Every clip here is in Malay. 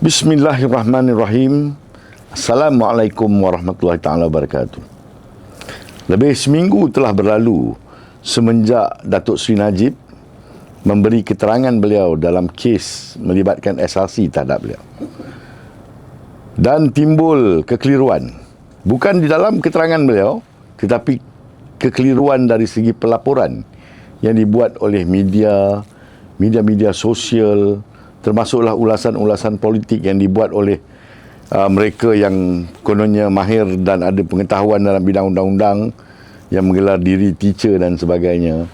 Bismillahirrahmanirrahim. Assalamualaikum warahmatullahi taala wabarakatuh. Lebih seminggu telah berlalu semenjak Datuk Seri Najib memberi keterangan beliau dalam kes melibatkan SRC terhadap beliau. Dan timbul kekeliruan. Bukan di dalam keterangan beliau, tetapi kekeliruan dari segi pelaporan yang dibuat oleh media sosial, termasuklah ulasan-ulasan politik yang dibuat oleh mereka yang kononnya mahir dan ada pengetahuan dalam bidang undang-undang, yang menggelar diri teacher dan sebagainya.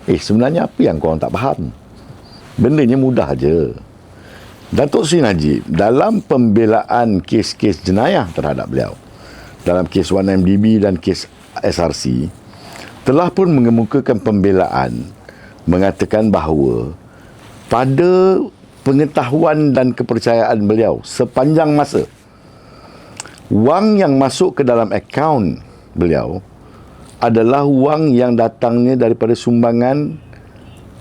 Sebenarnya apa yang korang tak faham? Bendanya mudah je. Datuk Seri Najib dalam pembelaan kes-kes jenayah terhadap beliau, dalam kes 1MDB dan kes SRC, telah pun mengemukakan pembelaan mengatakan bahawa pada pengetahuan dan kepercayaan beliau sepanjang masa, wang yang masuk ke dalam akaun beliau adalah wang yang datangnya daripada sumbangan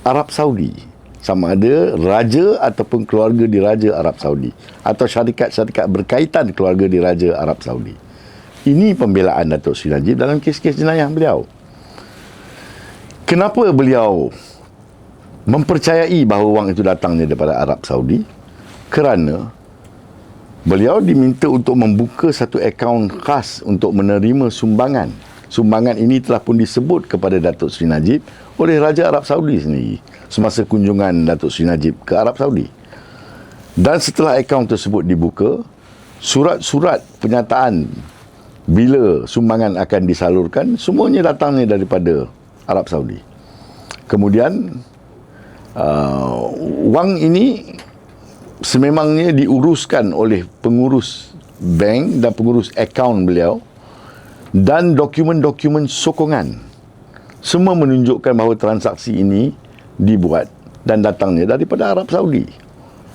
Arab Saudi, sama ada raja ataupun keluarga di Raja Arab Saudi, atau syarikat-syarikat berkaitan keluarga di Raja Arab Saudi. Ini pembelaan Datuk Seri Najib dalam kes-kes jenayah beliau. Kenapa beliau mempercayai bahawa wang itu datangnya daripada Arab Saudi? Kerana beliau diminta untuk membuka satu akaun khas untuk menerima sumbangan. Sumbangan ini telah pun disebut kepada Datuk Seri Najib oleh Raja Arab Saudi sendiri semasa kunjungan Datuk Seri Najib ke Arab Saudi. Dan setelah akaun tersebut dibuka, surat-surat penyataan bila sumbangan akan disalurkan semuanya datangnya daripada Arab Saudi. Kemudian wang ini sememangnya diuruskan oleh pengurus bank dan pengurus akaun beliau, dan dokumen-dokumen sokongan semua menunjukkan bahawa transaksi ini dibuat dan datangnya daripada Arab Saudi.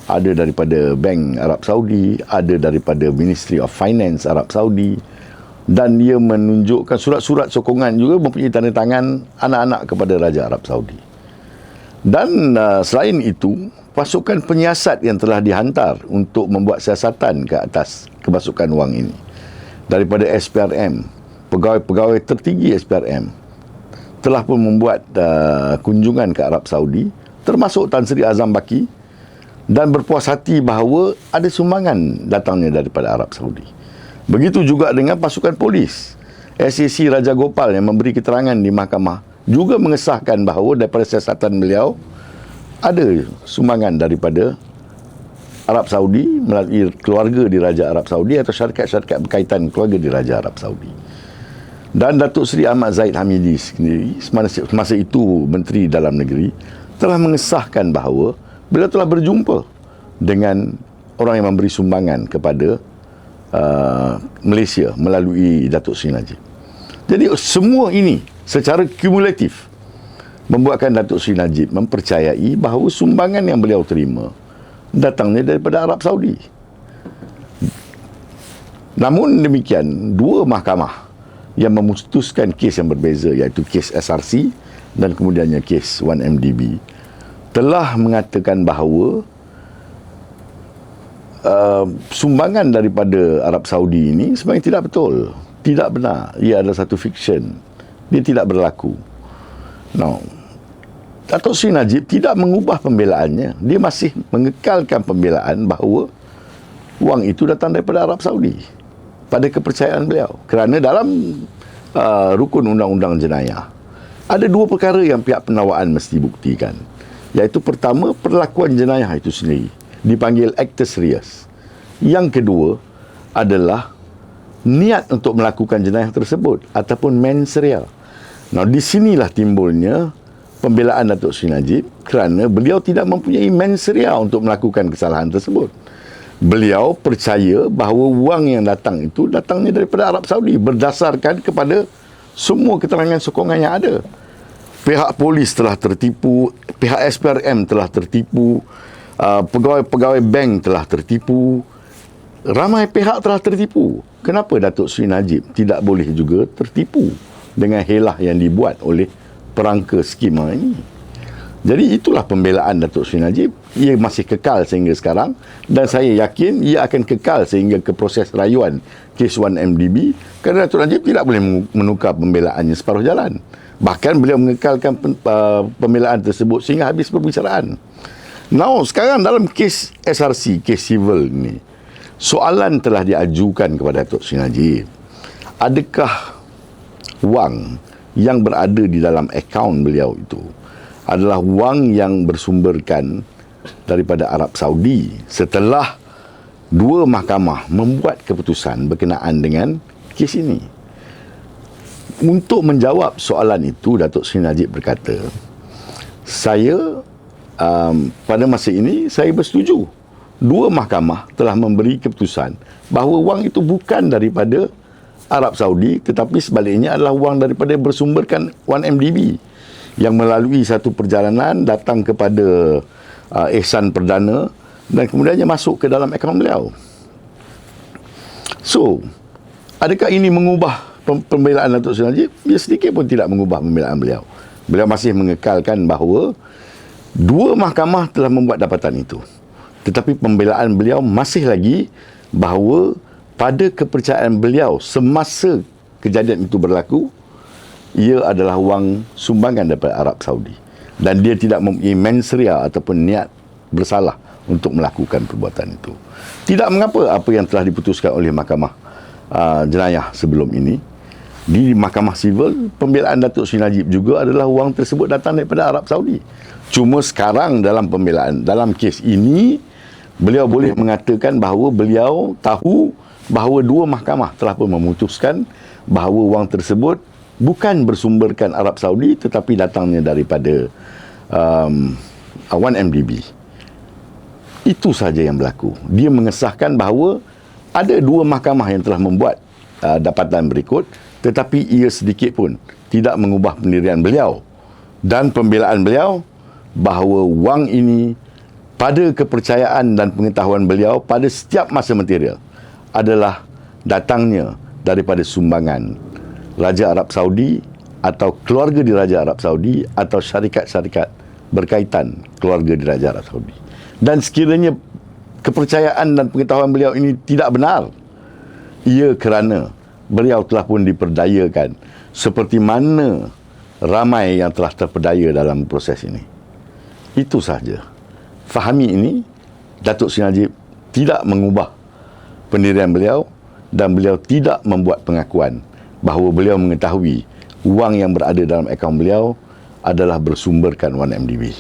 Ada daripada bank Arab Saudi, ada daripada Ministry of Finance Arab Saudi, dan dia menunjukkan surat-surat sokongan juga mempunyai tanda tangan anak-anak kepada Raja Arab Saudi. Dan selain itu, pasukan penyiasat yang telah dihantar untuk membuat siasatan ke atas kemasukan wang ini daripada SPRM, pegawai-pegawai tertinggi SPRM, telah pun membuat kunjungan ke Arab Saudi, termasuk Tan Sri Azam Baki, dan berpuas hati bahawa ada sumbangan datangnya daripada Arab Saudi. Begitu juga dengan pasukan polis. SAC Raja Gopal yang memberi keterangan di mahkamah juga mengesahkan bahawa daripada siasatan beliau ada sumbangan daripada Arab Saudi melalui keluarga di Raja Arab Saudi atau syarikat-syarikat berkaitan keluarga di Raja Arab Saudi. Dan Datuk Seri Ahmad Zahid Hamidi sendiri semasa itu Menteri Dalam Negeri telah mengesahkan bahawa beliau telah berjumpa dengan orang yang memberi sumbangan kepada Malaysia melalui Datuk Seri Najib. Jadi semua ini secara kumulatif membuatkan Datuk Seri Najib mempercayai bahawa sumbangan yang beliau terima datangnya daripada Arab Saudi. Namun demikian, dua mahkamah yang memutuskan kes yang berbeza, iaitu kes SRC dan kemudiannya kes 1MDB, telah mengatakan bahawa sumbangan daripada Arab Saudi ini sebenarnya tidak betul, tidak benar. Ia adalah satu fiksyen. Dia tidak berlaku. Datuk Seri Najib tidak mengubah pembelaannya. Dia masih mengekalkan pembelaan bahawa wang itu datang daripada Arab Saudi pada kepercayaan beliau. Kerana dalam rukun undang-undang jenayah ada dua perkara yang pihak penawaan mesti buktikan. Iaitu pertama, perlakuan jenayah itu sendiri dipanggil actus reus. Yang kedua adalah niat untuk melakukan jenayah tersebut ataupun mens rea. Di sinilah timbulnya pembelaan Datuk Seri Najib, kerana beliau tidak mempunyai mens rea untuk melakukan kesalahan tersebut. Beliau percaya bahawa wang yang datang itu datangnya daripada Arab Saudi berdasarkan kepada semua keterangan sokongan yang ada. Pihak polis telah tertipu, pihak SPRM telah tertipu, pegawai-pegawai bank telah tertipu, ramai pihak telah tertipu. Kenapa Datuk Seri Najib tidak boleh juga tertipu dengan helah yang dibuat oleh perangka skema ini? Jadi itulah pembelaan Datuk Seri Najib. Ia masih kekal sehingga sekarang dan saya yakin ia akan kekal sehingga ke proses rayuan kes 1MDB, kerana Datuk Najib tidak boleh menukar pembelaannya separuh jalan. Bahkan beliau mengekalkan pembelaan tersebut sehingga habis perbicaraan. Now, sekarang dalam kes SRC, kes civil ni, soalan telah diajukan kepada Datuk Seri Najib. Adakah wang yang berada di dalam akaun beliau itu adalah wang yang bersumberkan daripada Arab Saudi setelah dua mahkamah membuat keputusan berkenaan dengan kes ini? Untuk menjawab soalan itu, Datuk Seri Najib berkata, saya pada masa ini saya bersetuju. Dua mahkamah telah memberi keputusan bahawa wang itu bukan daripada Arab Saudi, tetapi sebaliknya adalah wang daripada bersumberkan 1MDB yang melalui satu perjalanan datang kepada Ihsan Perdana dan kemudiannya masuk ke dalam akaun beliau. So, adakah ini mengubah pembelaan Datuk Seri Najib? Ia sedikit pun tidak mengubah pembelaan beliau. Beliau masih mengekalkan bahawa dua mahkamah telah membuat dapatan itu. Tetapi pembelaan beliau masih lagi bahawa pada kepercayaan beliau semasa kejadian itu berlaku, ia adalah wang sumbangan daripada Arab Saudi dan dia tidak mempunyai mensria ataupun niat bersalah untuk melakukan perbuatan itu. Tidak mengapa apa yang telah diputuskan oleh mahkamah jenayah sebelum ini. Di mahkamah sivil, pembelaan Datuk Seri Najib juga adalah wang tersebut datang daripada Arab Saudi. Cuma sekarang dalam pembelaan, dalam kes ini, beliau boleh mengatakan bahawa beliau tahu bahawa dua mahkamah telah pun memutuskan bahawa wang tersebut bukan bersumberkan Arab Saudi tetapi datangnya daripada 1MDB. Itu saja yang berlaku. Dia mengesahkan bahawa ada dua mahkamah yang telah membuat dapatan berikut, tetapi ia sedikit pun tidak mengubah pendirian beliau dan pembelaan beliau bahawa wang ini pada kepercayaan dan pengetahuan beliau pada setiap masa material adalah datangnya daripada sumbangan Raja Arab Saudi atau keluarga di Raja Arab Saudi atau syarikat-syarikat berkaitan keluarga di Raja Arab Saudi. Dan sekiranya kepercayaan dan pengetahuan beliau ini tidak benar, ia kerana beliau telah pun diperdayakan seperti mana ramai yang telah terpedaya dalam proses ini. Itu sahaja. Fahami ini, Datuk Seri Najib tidak mengubah pendirian beliau dan beliau tidak membuat pengakuan bahawa beliau mengetahui wang yang berada dalam akaun beliau adalah bersumberkan 1MDB.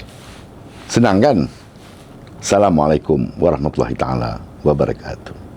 Senang kan? Assalamualaikum warahmatullahi taala wabarakatuh.